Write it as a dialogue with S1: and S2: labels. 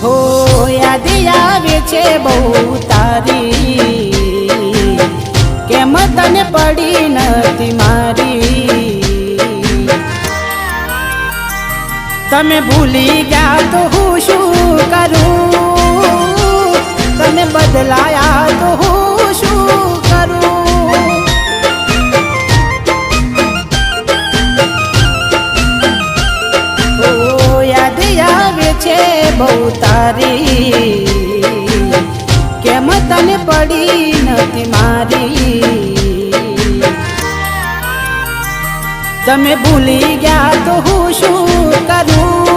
S1: હો યાદ આવે છે બહુ તારી, કેમ તને પડી નથી મારી। તમે ભૂલી ગયા તો હું શું કરું, તમે બદલાયા તો હું શું કરું। ઓ યાદ આવે છે બહુ તારી, કેમ તને પડી નથી મારી। તમે ભૂલી ગયા તો હું શું કરું,